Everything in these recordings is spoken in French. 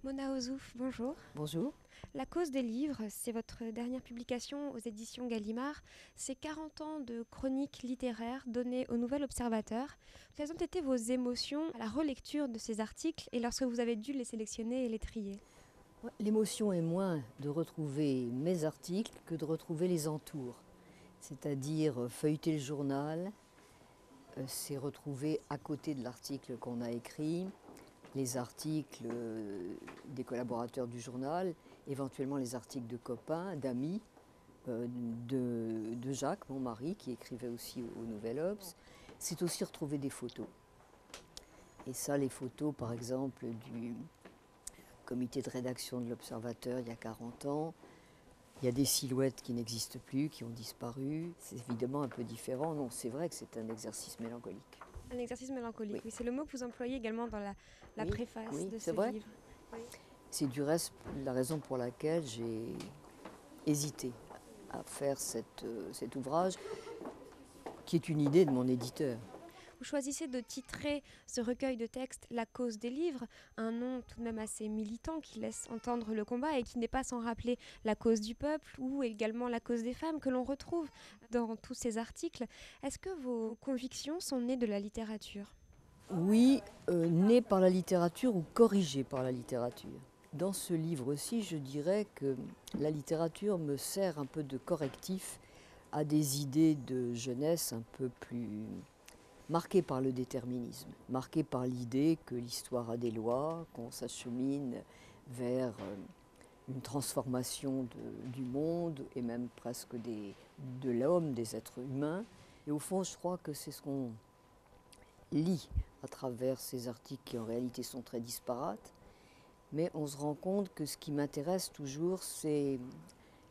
Mona Ozouf, bonjour. Bonjour. La cause des livres, c'est votre dernière publication aux éditions Gallimard. C'est 40 ans de chroniques littéraires données au Nouvel Observateur. Quelles ont été vos émotions à la relecture de ces articles et lorsque vous avez dû les sélectionner et les trier? Ouais, l'émotion est moins de retrouver mes articles que de retrouver les entours. C'est-à-dire feuilleter le journal, c'est retrouver à côté de l'article qu'on a écrit, les articles des collaborateurs du journal, éventuellement les articles de copains, d'amis, de Jacques, mon mari, qui écrivait aussi au Nouvel Obs. C'est aussi retrouver des photos. Et ça, les photos, par exemple, du comité de rédaction de l'Observateur il y a 40 ans. Il y a des silhouettes qui n'existent plus, qui ont disparu. C'est évidemment un peu différent. Non, c'est vrai que c'est un exercice mélancolique. Un exercice mélancolique, Oui, oui, c'est le mot que vous employez également dans la oui, préface oui, de c'est ce vrai. livre. Oui. C'est du reste la raison pour laquelle j'ai hésité à faire cet ouvrage, qui est une idée de mon éditeur. Vous choisissez de titrer ce recueil de textes La cause des livres, un nom tout de même assez militant qui laisse entendre le combat et qui n'est pas sans rappeler la cause du peuple ou également la cause des femmes que l'on retrouve dans tous ces articles. Est-ce que vos convictions sont nées de la littérature? Oui, né par la littérature ou corrigé par la littérature. Dans ce livre-ci, je dirais que la littérature me sert un peu de correctif à des idées de jeunesse un peu plus marquées par le déterminisme, marquées par l'idée que l'histoire a des lois, qu'on s'achemine vers une transformation du monde et même presque de l'homme, des êtres humains. Et au fond, je crois que c'est ce qu'on lit à travers ces articles qui en réalité sont très disparates, mais on se rend compte que ce qui m'intéresse toujours, c'est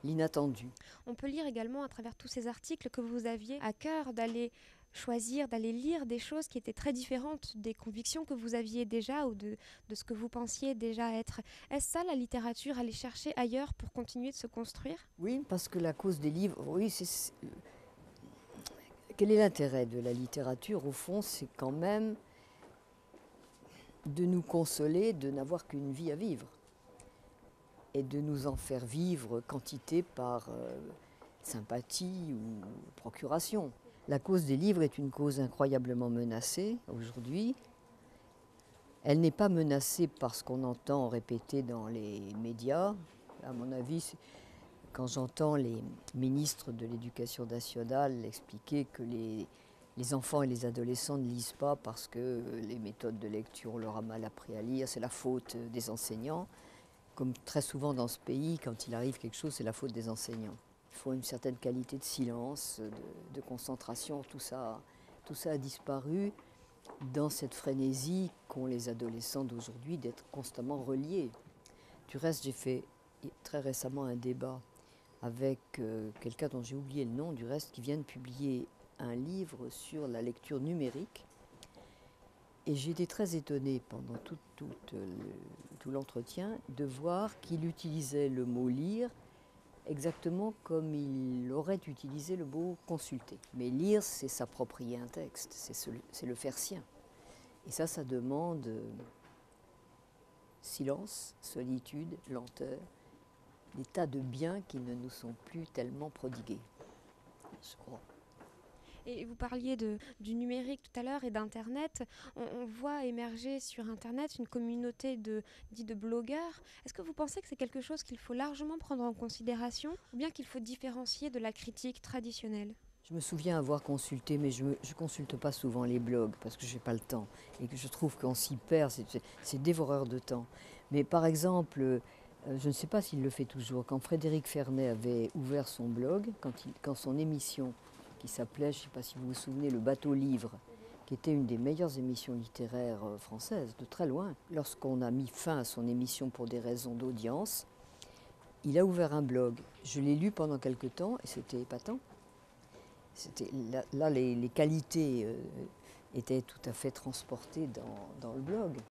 l'inattendu. On peut lire également à travers tous ces articles que vous aviez à cœur d'aller choisir, d'aller lire des choses qui étaient très différentes des convictions que vous aviez déjà ou de ce que vous pensiez déjà être. Est-ce ça la littérature, aller chercher ailleurs pour continuer de se construire? Oui, parce que la cause des livres, oui, quel est l'intérêt de la littérature? Au fond, c'est quand même de nous consoler de n'avoir qu'une vie à vivre et de nous en faire vivre quantité par sympathie ou procuration. La cause des livres est une cause incroyablement menacée aujourd'hui. Elle n'est pas menacée par ce qu'on entend répéter dans les médias. À mon avis, quand j'entends les ministres de l'Éducation nationale expliquer que les enfants et les adolescents ne lisent pas parce que les méthodes de lecture, on leur a mal appris à lire, c'est la faute des enseignants. Comme très souvent dans ce pays, quand il arrive quelque chose, c'est la faute des enseignants. Il faut une certaine qualité de silence, de concentration, tout ça a disparu dans cette frénésie qu'ont les adolescents d'aujourd'hui d'être constamment reliés. Du reste, j'ai fait très récemment un débat avec quelqu'un dont j'ai oublié le nom, du reste, qui vient de publier un livre sur la lecture numérique. Et j'ai été très étonnée pendant tout l'entretien de voir qu'il utilisait le mot lire exactement comme il aurait utilisé le mot consulter. Mais lire, c'est s'approprier un texte, c'est le faire sien. Et ça demande silence, solitude, lenteur, des tas de biens qui ne nous sont plus tellement prodigués, je crois. Et vous parliez du numérique tout à l'heure et d'Internet. On voit émerger sur Internet une communauté dits de blogueurs. Est-ce que vous pensez que c'est quelque chose qu'il faut largement prendre en considération ou bien qu'il faut différencier de la critique traditionnelle? Je me souviens avoir consulté, mais je ne consulte pas souvent les blogs parce que je n'ai pas le temps et que je trouve qu'on s'y perd, c'est dévoreur de temps. Mais par exemple, je ne sais pas s'il le fait toujours, quand Frédéric Fernet avait ouvert son blog, quand son émission qui s'appelait, je ne sais pas si vous vous souvenez, Le Bateau Livre, qui était une des meilleures émissions littéraires françaises, de très loin, lorsqu'on a mis fin à son émission pour des raisons d'audience, il a ouvert un blog. Je l'ai lu pendant quelque temps et c'était épatant. Là, les qualités étaient tout à fait transportées dans le blog.